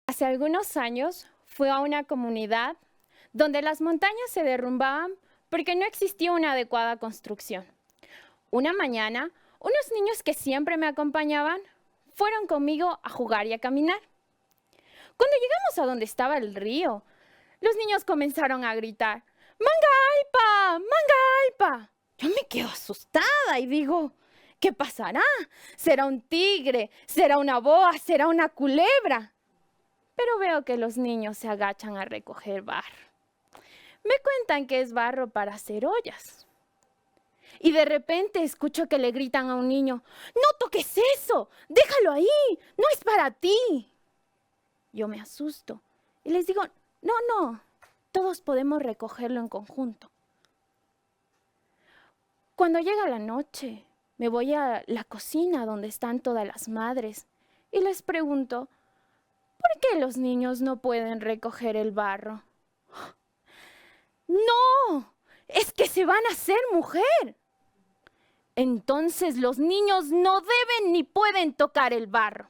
Hace algunos años fui a una comunidad donde las montañas se derrumbaban porque no existía una adecuada construcción. Una mañana, unos niños que siempre me acompañaban fueron conmigo a jugar y a caminar. Cuando llegamos a donde estaba el río, los niños comenzaron a gritar: ¡Mangaipa! ¡Mangaipa! Yo me quedo asustada y digo: ¿qué pasará? ¿Será un tigre? ¿Será una boa? ¿Será una culebra? Pero veo que los niños se agachan a recoger barro. Me cuentan que es barro para hacer ollas. Y de repente escucho que le gritan a un niño: ¡no toques eso! ¡Déjalo ahí! ¡No es para ti! Yo me asusto y les digo: no, todos podemos recogerlo en conjunto. Cuando llega la noche, me voy a la cocina donde están todas las madres y les pregunto: ¿por qué los niños no pueden recoger el barro? ¡No! ¡Es que se van a hacer mujer! Entonces los niños no deben ni pueden tocar el barro.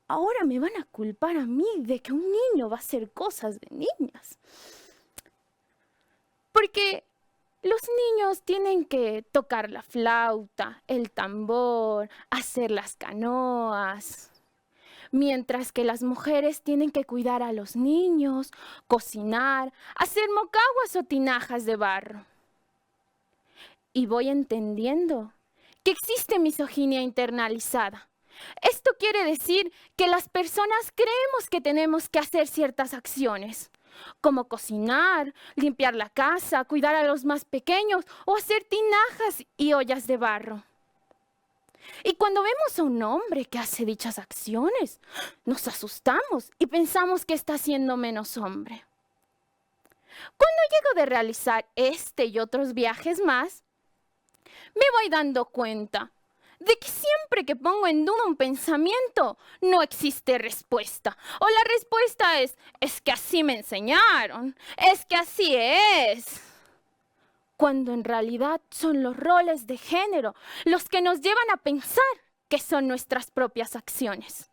Ahora me van a culpar a mí de que un niño va a hacer cosas de niñas. Porque los niños tienen que tocar la flauta, el tambor, hacer las canoas. Mientras que las mujeres tienen que cuidar a los niños, cocinar, hacer mocaguas o tinajas de barro. Y voy entendiendo que existe misoginia internalizada. Esto quiere decir que las personas creemos que tenemos que hacer ciertas acciones, como cocinar, limpiar la casa, cuidar a los más pequeños o hacer tinajas y ollas de barro. Y cuando vemos a un hombre que hace dichas acciones, nos asustamos y pensamos que está siendo menos hombre. Cuando llego de realizar este y otros viajes más, me voy dando cuenta de que siempre que pongo en duda un pensamiento, no existe respuesta. O la respuesta es que así me enseñaron, es que así es. Cuando en realidad son los roles de género los que nos llevan a pensar que son nuestras propias acciones.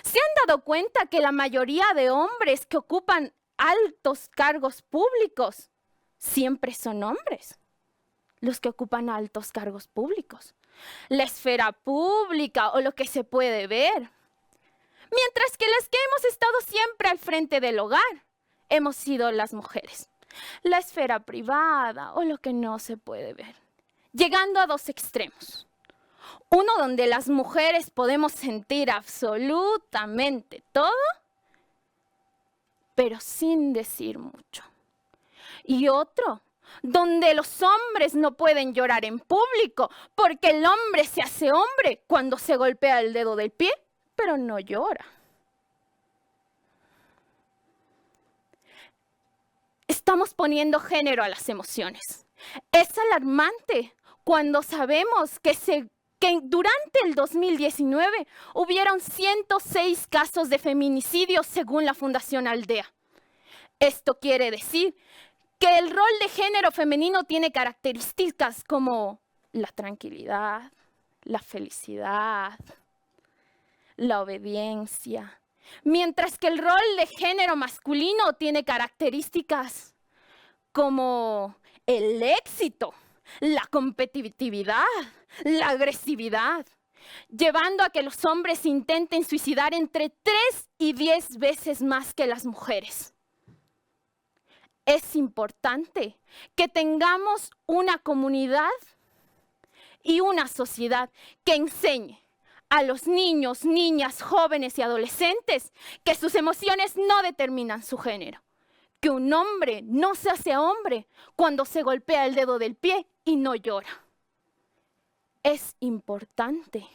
¿Se han dado cuenta que la mayoría de hombres que ocupan altos cargos públicos siempre son hombres? Los que ocupan altos cargos públicos, la esfera pública o lo que se puede ver. Mientras que las que hemos estado siempre al frente del hogar hemos sido las mujeres, la esfera privada o lo que no se puede ver, llegando a dos extremos. Uno donde las mujeres podemos sentir absolutamente todo, pero sin decir mucho. Y otro donde los hombres no pueden llorar en público porque el hombre se hace hombre cuando se golpea el dedo del pie, pero no llora. Estamos poniendo género a las emociones. Es alarmante cuando sabemos que durante el 2019 hubieron 106 casos de feminicidios según la Fundación Aldea. Esto quiere decir que el rol de género femenino tiene características como la tranquilidad, la felicidad, la obediencia, mientras que el rol de género masculino tiene características como el éxito, la competitividad, la agresividad, llevando a que los hombres intenten suicidar entre 3 y 10 veces más que las mujeres. Es importante que tengamos una comunidad y una sociedad que enseñe a los niños, niñas, jóvenes y adolescentes que sus emociones no determinan su género, que un hombre no se hace hombre cuando se golpea el dedo del pie y no llora. Es importante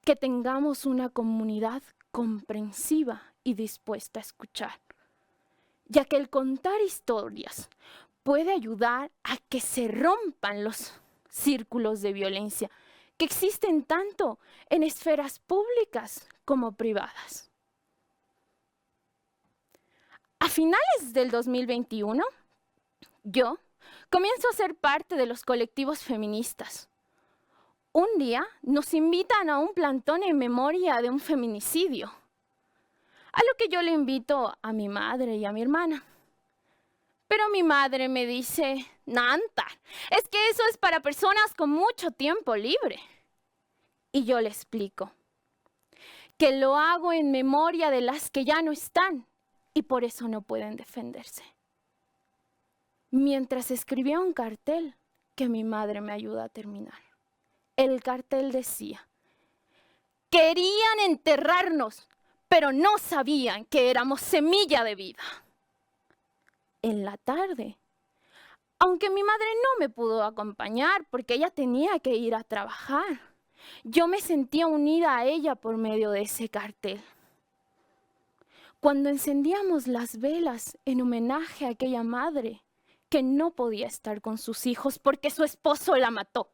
que tengamos una comunidad comprensiva y dispuesta a escuchar, ya que el contar historias puede ayudar a que se rompan los círculos de violencia que existen tanto en esferas públicas como privadas. A finales del 2021, yo comienzo a ser parte de los colectivos feministas. Un día nos invitan a un plantón en memoria de un feminicidio, a lo que yo le invito a mi madre y a mi hermana. Pero mi madre me dice, Nanta, es que eso es para personas con mucho tiempo libre. Y yo le explico que lo hago en memoria de las que ya no están y por eso no pueden defenderse. Mientras escribía un cartel que mi madre me ayuda a terminar. El cartel decía, querían enterrarnos, pero no sabían que éramos semilla de vida. En la tarde, aunque mi madre no me pudo acompañar porque ella tenía que ir a trabajar, yo me sentía unida a ella por medio de ese cartel. Cuando encendíamos las velas en homenaje a aquella madre que no podía estar con sus hijos porque su esposo la mató.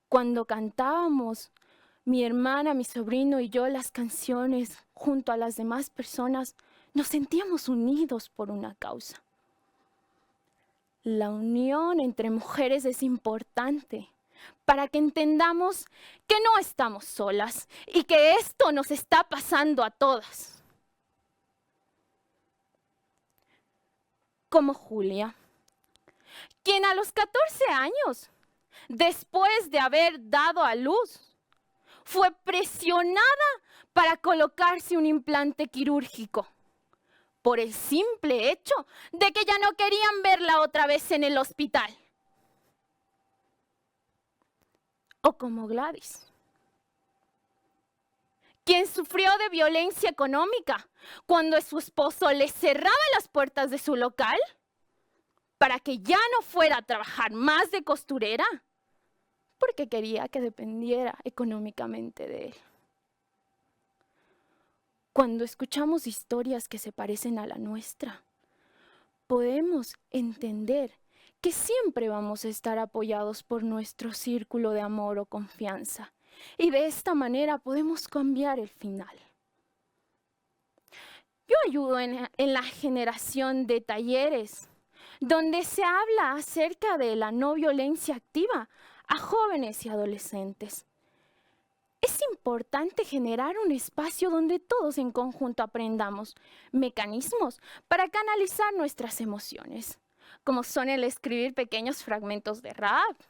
Cuando cantábamos, mi hermana, mi sobrino y yo las canciones junto a las demás personas, nos sentíamos unidos por una causa. La unión entre mujeres es importante para que entendamos que no estamos solas y que esto nos está pasando a todas. Como Julia, quien a los 14 años, después de haber dado a luz, fue presionada para colocarse un implante quirúrgico por el simple hecho de que ya no querían verla otra vez en el hospital. O como Gladys, quien sufrió de violencia económica cuando su esposo le cerraba las puertas de su local para que ya no fuera a trabajar más de costurera, porque quería que dependiera económicamente de él. Cuando escuchamos historias que se parecen a la nuestra, podemos entender que siempre vamos a estar apoyados por nuestro círculo de amor o confianza. Y de esta manera podemos cambiar el final. Yo ayudo en la generación de talleres donde se habla acerca de la no violencia activa a jóvenes y adolescentes. Es importante generar un espacio donde todos en conjunto aprendamos mecanismos para canalizar nuestras emociones, como son el escribir pequeños fragmentos de rap,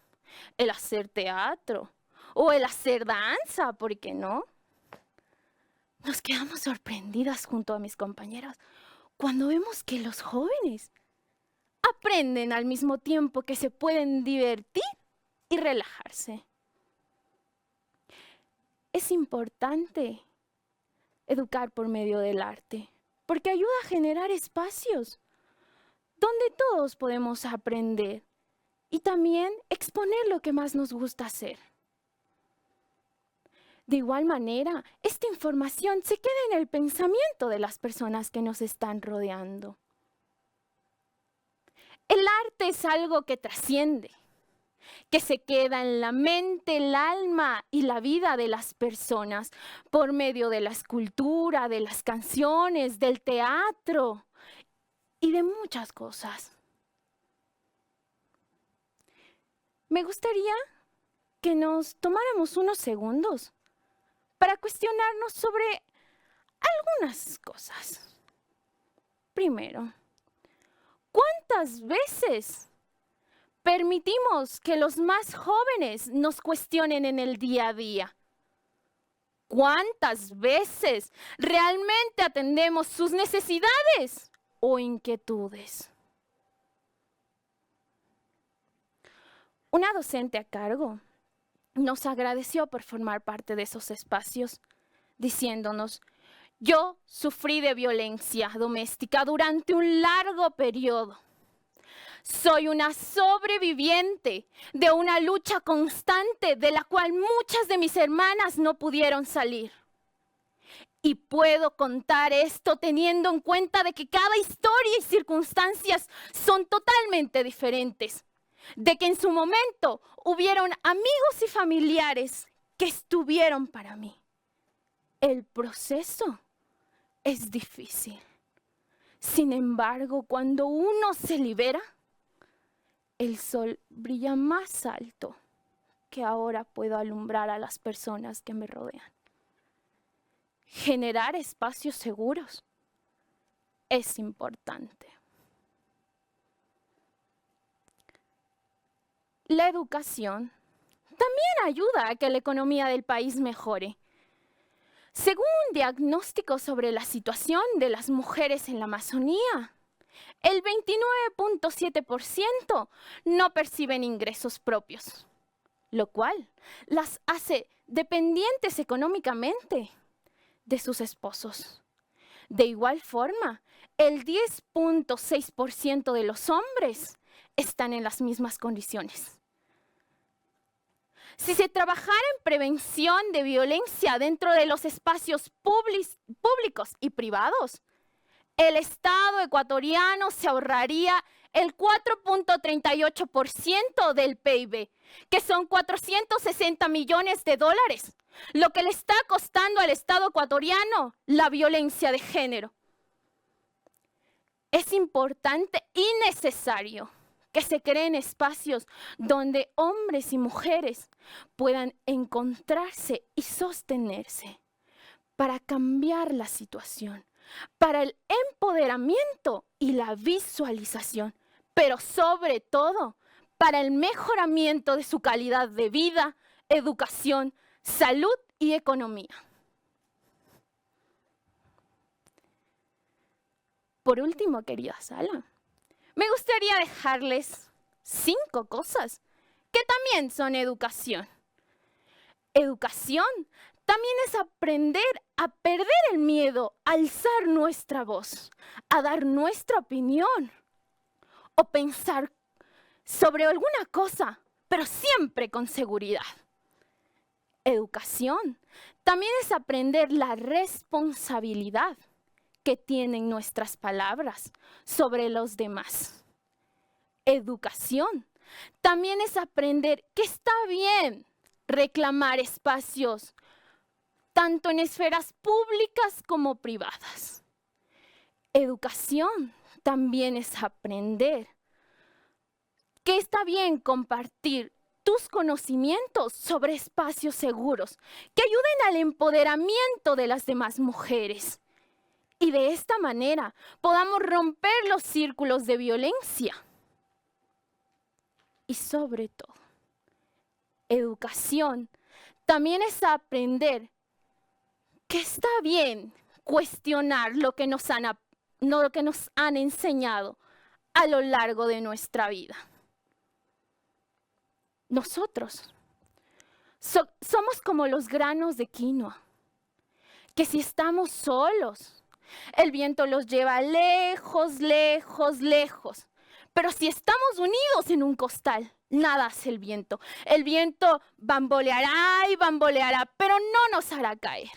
el hacer teatro o el hacer danza, ¿por qué no? Nos quedamos sorprendidas junto a mis compañeras cuando vemos que los jóvenes aprenden al mismo tiempo que se pueden divertir y relajarse. Es importante educar por medio del arte, porque ayuda a generar espacios donde todos podemos aprender y también exponer lo que más nos gusta hacer. De igual manera, esta información se queda en el pensamiento de las personas que nos están rodeando. El arte es algo que trasciende, que se queda en la mente, el alma y la vida de las personas por medio de la escultura, de las canciones, del teatro y de muchas cosas. Me gustaría que nos tomáramos unos segundos para cuestionarnos sobre algunas cosas. Primero, ¿cuántas veces permitimos que los más jóvenes nos cuestionen en el día a día? ¿Cuántas veces realmente atendemos sus necesidades o inquietudes? Una docente a cargo nos agradeció por formar parte de esos espacios, diciéndonos: yo sufrí de violencia doméstica durante un largo periodo. Soy una sobreviviente de una lucha constante de la cual muchas de mis hermanas no pudieron salir. Y puedo contar esto teniendo en cuenta de que cada historia y circunstancias son totalmente diferentes. de que en su momento hubieron amigos y familiares que estuvieron para mí. El proceso es difícil. Sin embargo, cuando uno se libera, el sol brilla más alto que ahora puedo alumbrar a las personas que me rodean. Generar espacios seguros es importante. La educación también ayuda a que la economía del país mejore. Según un diagnóstico sobre la situación de las mujeres en la Amazonía, el 29.7% no perciben ingresos propios, lo cual las hace dependientes económicamente de sus esposos. De igual forma, el 10.6% de los hombres están en las mismas condiciones. Si se trabajara en prevención de violencia dentro de los espacios públicos y privados, el Estado ecuatoriano se ahorraría el 4.38% del PIB, que son 460 millones de dólares, lo que le está costando al Estado ecuatoriano la violencia de género. Es importante y necesario que se creen espacios donde hombres y mujeres puedan encontrarse y sostenerse para cambiar la situación, para el empoderamiento y la visualización, pero sobre todo para el mejoramiento de su calidad de vida, educación, salud y economía. Por último, querida sala, me gustaría dejarles 5 cosas que también son educación. Educación también es aprender a perder el miedo, a alzar nuestra voz, a dar nuestra opinión o pensar sobre alguna cosa, pero siempre con seguridad. Educación también es aprender la responsabilidad que tienen nuestras palabras sobre los demás. Educación también es aprender que está bien reclamar espacios, tanto en esferas públicas como privadas. Educación también es aprender que está bien compartir tus conocimientos sobre espacios seguros que ayuden al empoderamiento de las demás mujeres. Y de esta manera podamos romper los círculos de violencia. Y sobre todo, educación también es aprender que está bien cuestionar lo que nos han enseñado a lo largo de nuestra vida. Nosotros somos como los granos de quinoa, que si estamos solos, el viento los lleva lejos, lejos, lejos. Pero si estamos unidos en un costal, nada hace el viento. El viento bamboleará y bamboleará, pero no nos hará caer.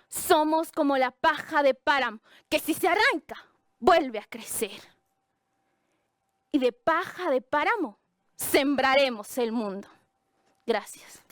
Somos como la paja de páramo, que si se arranca, vuelve a crecer. Y de paja de páramo, sembraremos el mundo. Gracias.